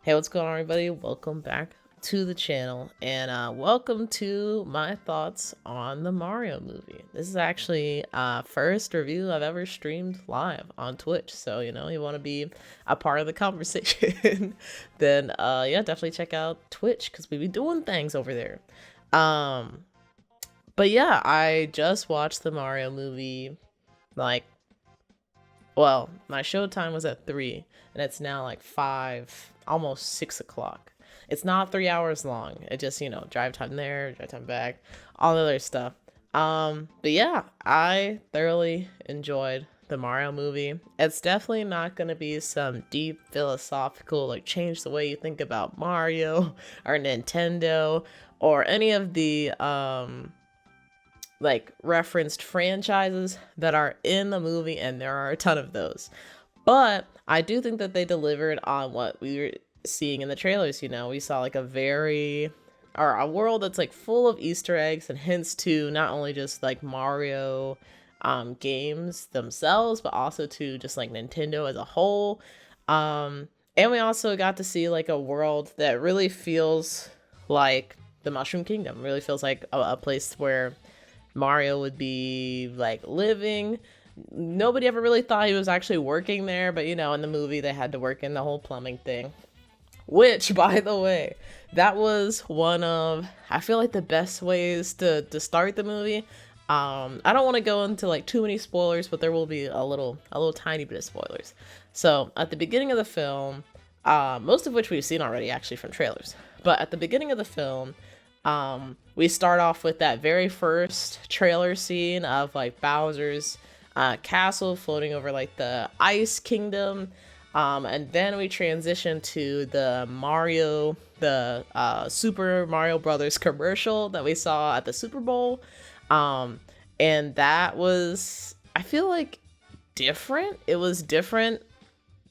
Hey, what's going on, everybody? Welcome back to the channel, and welcome to my thoughts on the Mario movie. This is actually first review I've ever streamed live on Twitch, so you want to be a part of the conversation, then yeah, definitely check out Twitch because we be doing things over there. But yeah, I just watched the Mario movie, like, well, my showtime was at 3, and it's now like 5, almost 6 o'clock. It's not 3 hours long. It just, drive time there, drive time back, all the other stuff. But yeah, I thoroughly enjoyed the Mario movie. It's definitely not going to be some deep philosophical, like, change the way you think about Mario or Nintendo or any of the, like, referenced franchises that are in the movie, and there are a ton of those. But I do think that they delivered on what we were seeing in the trailers. We saw like a world that's like full of Easter eggs and hints to not only just like Mario games themselves, but also to just like Nintendo as a whole. And we also got to see like a world that really feels like the Mushroom Kingdom. Really feels like a place where Mario would be like living. Nobody ever really thought he was actually working there, but in the movie they had to work in the whole plumbing thing. Which, by the way, that was one of, I feel like, the best ways to start the movie. I don't want to go into like too many spoilers, but there will be a little tiny bit of spoilers. So at the beginning of the film, most of which we've seen already actually from trailers, but at the beginning of the film, we start off with that very first trailer scene of like Bowser's castle floating over like the Ice Kingdom, and then we transition to the Super Mario Brothers commercial that we saw at the Super Bowl, and that was, I feel like, different. It was different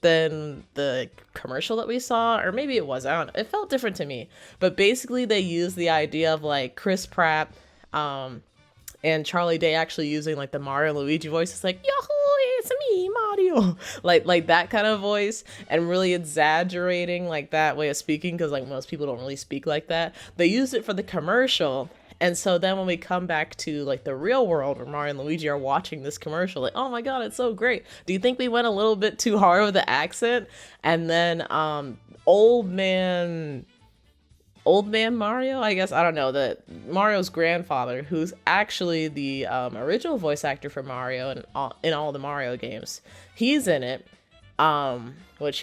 than the commercial that we saw, or maybe it was, I don't know, it felt different to me. But basically they used the idea of like Chris Pratt and Charlie Day actually using like the Mario and Luigi voice. It's like, Yahoo, it's me, Mario. like that kind of voice, and really exaggerating like that way of speaking, because like most people don't really speak like that. They used it for the commercial. And so then when we come back to like the real world where Mario and Luigi are watching this commercial, like, oh my god, it's so great. Do you think we went a little bit too hard with the accent? And then old man Mario, I guess, I don't know, that Mario's grandfather, who's actually the original voice actor for Mario and in all the Mario games, he's in it, which,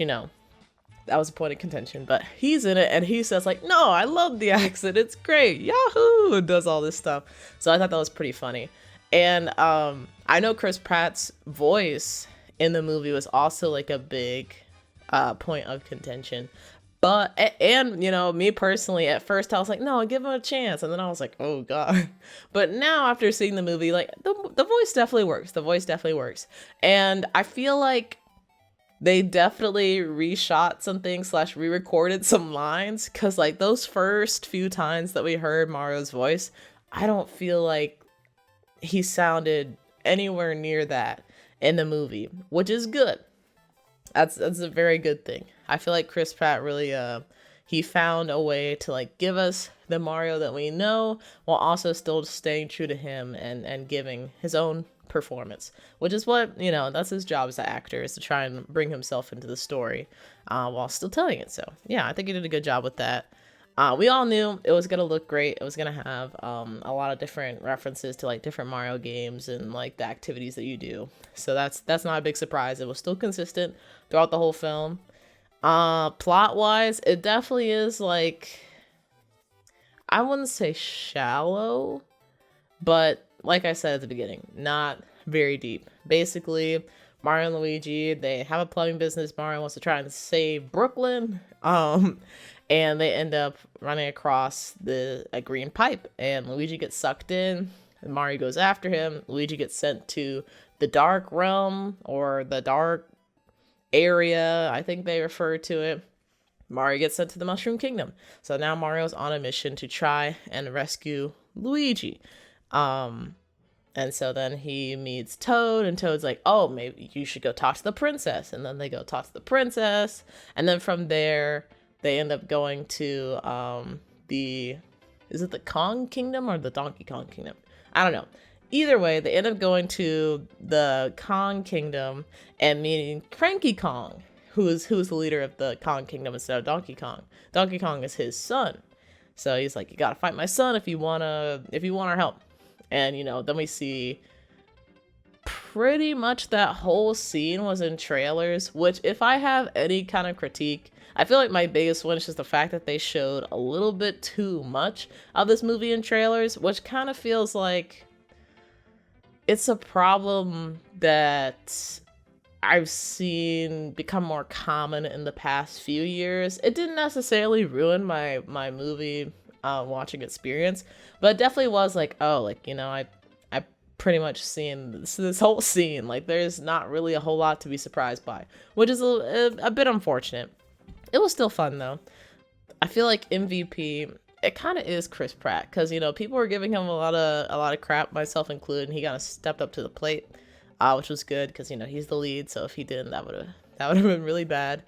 that was a point of contention, but he's in it, and he says like, no, I love the accent, it's great, yahoo, and does all this stuff. So I thought that was pretty funny. And I know Chris Pratt's voice in the movie was also like a big point of contention. But, and, me personally, at first I was like, no, give him a chance. And then I was like, oh God. But now after seeing the movie, like, the voice definitely works. The voice definitely works. And I feel like they definitely reshot some things / re-recorded some lines. Because, like, those first few times that we heard Mario's voice, I don't feel like he sounded anywhere near that in the movie, which is good. That's a very good thing. I feel like Chris Pratt really he found a way to like give us the Mario that we know while also still staying true to him and giving his own performance, which is what, that's his job as an actor, is to try and bring himself into the story while still telling it. So yeah, I think he did a good job with that. We all knew it was gonna look great. It was gonna have a lot of different references to like different Mario games and like the activities that you do. So that's not a big surprise. It was still consistent throughout the whole film. Plot wise, it definitely is like, I wouldn't say shallow, but like I said at the beginning, not very deep. Basically, Mario and Luigi, they have a plumbing business. Mario wants to try and save Brooklyn. And they end up running across a green pipe, and Luigi gets sucked in, and Mario goes after him. Luigi gets sent to the Dark Realm, or the Dark Area, I think they refer to it. Mario gets sent to the Mushroom Kingdom. So now Mario's on a mission to try and rescue Luigi. And so then he meets Toad, and Toad's like, oh, maybe you should go talk to the princess. And then they go talk to the princess. And then from there, they end up going to the is it the Kong Kingdom or the Donkey Kong Kingdom? I don't know. Either way, they end up going to the Kong Kingdom and meeting Cranky Kong, who's the leader of the Kong Kingdom instead of Donkey Kong. Donkey Kong is his son. So he's like, you gotta fight my son if you want our help. And, then we see pretty much that whole scene was in trailers, which if I have any kind of critique, I feel like my biggest one is just the fact that they showed a little bit too much of this movie in trailers, which kind of feels like it's a problem that I've seen become more common in the past few years. It didn't necessarily ruin my movie watching experience, but it definitely was like, oh, like, I pretty much seen this whole scene. Like, there's not really a whole lot to be surprised by, which is a bit unfortunate. It was still fun though. I feel like MVP, it kind of is Chris Pratt, because people were giving him a lot of crap, myself included, and he kind of stepped up to the plate, which was good because he's the lead. So if he didn't, that would have been really bad.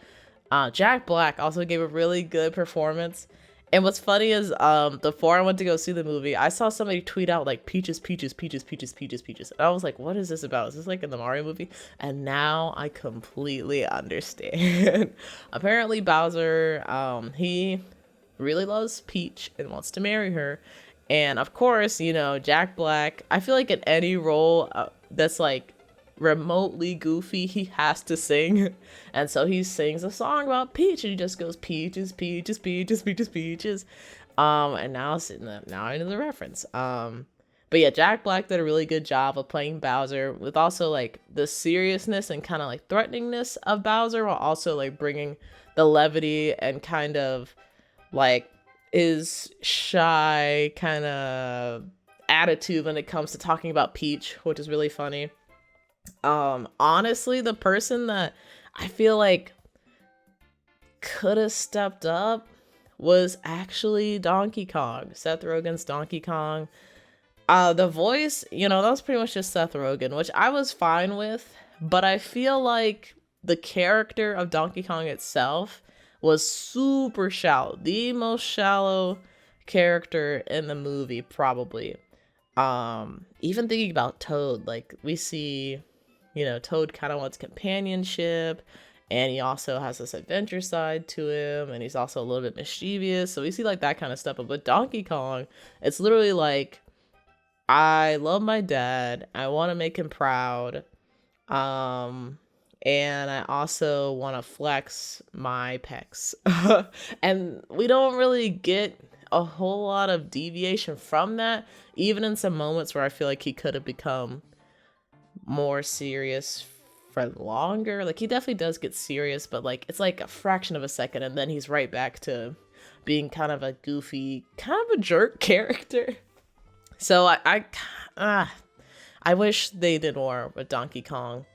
Jack Black also gave a really good performance. And what's funny is, before I went to go see the movie, I saw somebody tweet out like peaches, peaches, peaches, peaches, peaches, peaches. And I was like, what is this about? Is this like in the Mario movie? And now I completely understand. Apparently Bowser, he really loves Peach and wants to marry her. And of course, Jack Black, I feel like in any role that's like remotely goofy, he has to sing. And so he sings a song about Peach, and he just goes peaches, peaches, peaches, peaches, peaches. And now I know the reference. But yeah, Jack Black did a really good job of playing Bowser with also like the seriousness and kind of like threateningness of Bowser, while also like bringing the levity and kind of like his shy kind of attitude when it comes to talking about Peach, which is really funny. Honestly, the person that I feel like could have stepped up was actually Donkey Kong, Seth Rogen's Donkey Kong. The voice, that was pretty much just Seth Rogen, which I was fine with, but I feel like the character of Donkey Kong itself was super shallow, the most shallow character in the movie, probably. Even thinking about Toad, like we see, Toad kind of wants companionship, and he also has this adventure side to him, and he's also a little bit mischievous, so we see like that kind of stuff. But with Donkey Kong, it's literally like, I love my dad, I want to make him proud, and I also want to flex my pecs. And we don't really get a whole lot of deviation from that, even in some moments where I feel like he could have become more serious for longer. Like, he definitely does get serious, but like it's like a fraction of a second, and then he's right back to being kind of a goofy, kind of a jerk character. So I wish they did more with Donkey Kong.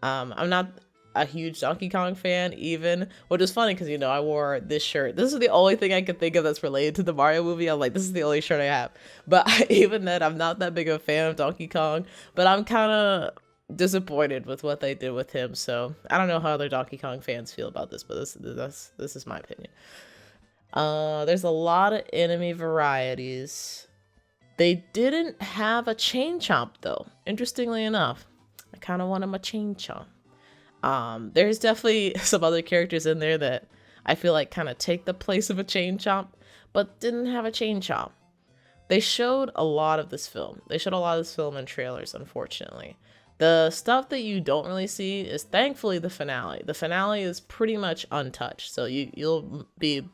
I'm not a huge Donkey Kong fan even, which is funny because I wore this shirt. This is the only thing I could think of that's related to the Mario movie. I'm like, this is the only shirt I have. But even then, I'm not that big of a fan of Donkey Kong, but I'm kind of disappointed with what they did with him. So I don't know how other Donkey Kong fans feel about this, but this is my opinion. There's a lot of enemy varieties. They didn't have a Chain Chomp though, interestingly enough. I kind of want him a Chain Chomp. There's definitely some other characters in there that I feel like kind of take the place of a Chain Chomp, but didn't have a Chain Chomp. They showed a lot of this film. They showed a lot of this film in trailers, unfortunately. The stuff that you don't really see is thankfully the finale. The finale is pretty much untouched, so you'll be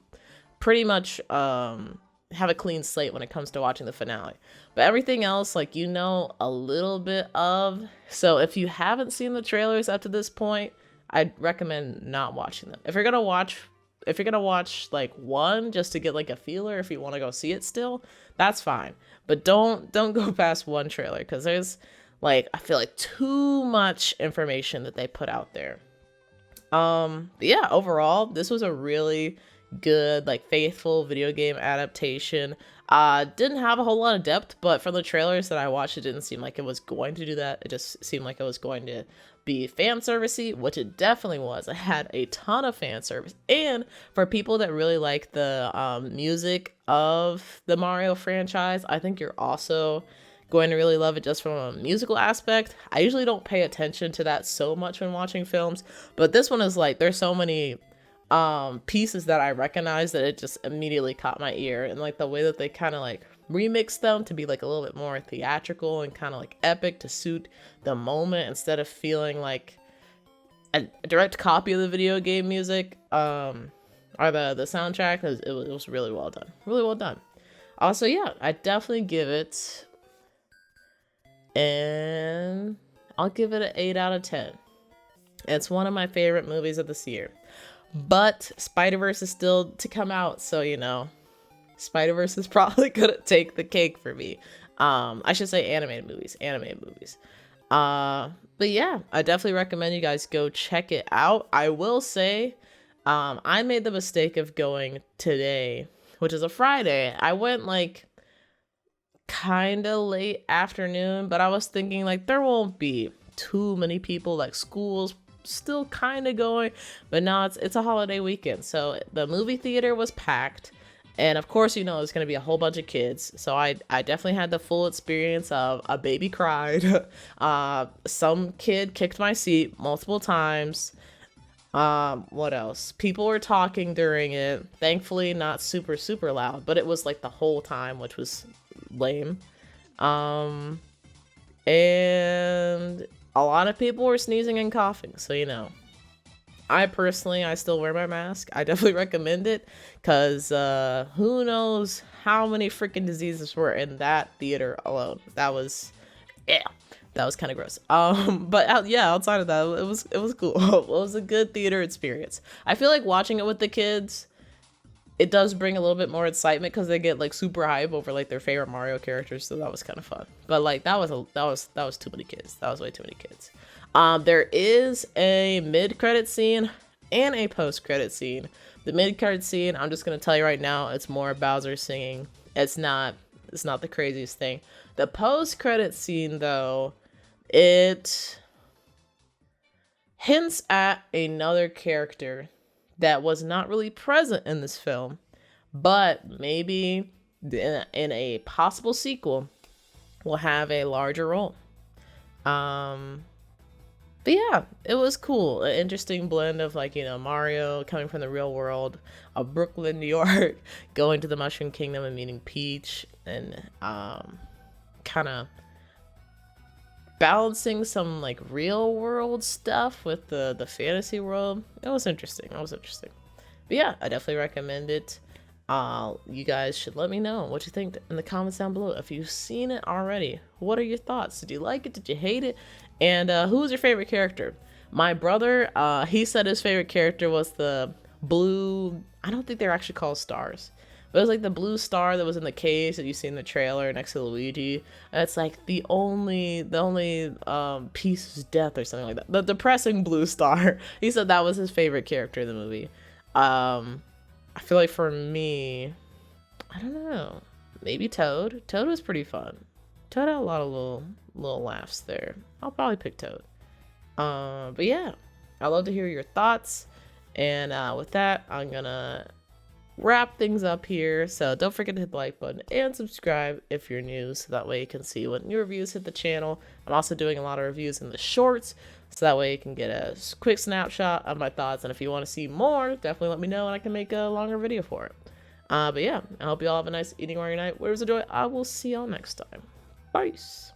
pretty much have a clean slate when it comes to watching the finale. But everything else, like, a little bit of. So if you haven't seen the trailers up to this point, I'd recommend not watching them. If you're gonna watch like one just to get like a feeler, if you want to go see it still, that's fine. But don't go past one trailer, because there's like, I feel like too much information that they put out there. But yeah, overall, this was a really good, like faithful video game adaptation. Didn't have a whole lot of depth, but from the trailers that I watched, it didn't seem like it was going to do that. It just seemed like it was going to be fan servicey, which it definitely was. It had a ton of fan service, and for people that really like the music of the Mario franchise, I think you're also going to really love it just from a musical aspect. I usually don't pay attention to that so much when watching films, but this one is like, there's so many pieces that I recognize that it just immediately caught my ear, and like the way that they kind of like remix them to be like a little bit more theatrical and kind of like epic to suit the moment instead of feeling like a direct copy of the video game music or the soundtrack. It was really well done, really well done. Also, yeah, I definitely give it, and I'll give it an 8 out of 10. It's one of my favorite movies of this year. But Spider-Verse is still to come out, so you know, Spider-Verse is probably gonna take the cake for me. I should say animated movies. But yeah, I definitely recommend you guys go check it out. I will say, I made the mistake of going today, which is a Friday. I went like kind of late afternoon, but I was thinking like there won't be too many people, like school's still kind of going, but now it's a holiday weekend, so the movie theater was packed, and of course, you know, it's going to be a whole bunch of kids, so I definitely had the full experience of a baby cried, some kid kicked my seat multiple times, what else, people were talking during it, thankfully not super loud, but it was like the whole time, which was lame. And a lot of people were sneezing and coughing, so you know, I still wear my mask. I definitely recommend it, because who knows how many freaking diseases were in that theater alone. That was kind of gross. But outside of that, it was cool. It was a good theater experience. I feel like watching it with the kids, it does bring a little bit more excitement because they get like super hype over like their favorite Mario characters, so that was kind of fun. But like that was too many kids. That was way too many kids. There is a mid-credit scene and a post-credit scene. The mid-credit scene, I'm just gonna tell you right now, it's more Bowser singing. It's not the craziest thing. The post-credit scene though, it hints at another character that was not really present in this film, but maybe in a possible sequel will have a larger role. But yeah, it was cool. An interesting blend of like, you know, Mario coming from the real world of Brooklyn, New York, going to the Mushroom Kingdom and meeting Peach, and kind of balancing some like real world stuff with the fantasy world. It was interesting. But yeah, I definitely recommend it. You guys should let me know what you think in the comments down below. If you've seen it already, what are your thoughts? Did you like it? Did you hate it? And who was your favorite character? My brother, he said his favorite character was the blue, I don't think they're actually called stars, but it was like the blue star that was in the case that you see in the trailer next to Luigi. And it's like the only piece is death or something like that. The depressing blue star. He said that was his favorite character in the movie. I feel like for me, I don't know, maybe Toad. Toad was pretty fun. Toad had a lot of little laughs there. I'll probably pick Toad. But yeah, I'd love to hear your thoughts. And with that, I'm gonna wrap things up here. So don't forget to hit the like button and subscribe if you're new, so that way you can see when new reviews hit the channel. I'm also doing a lot of reviews in the shorts, so that way you can get a quick snapshot of my thoughts. And if you want to see more, definitely let me know and I can make a longer video for it. But yeah, I hope you all have a nice eating or night. Where's the joy? I will see y'all next time. Peace.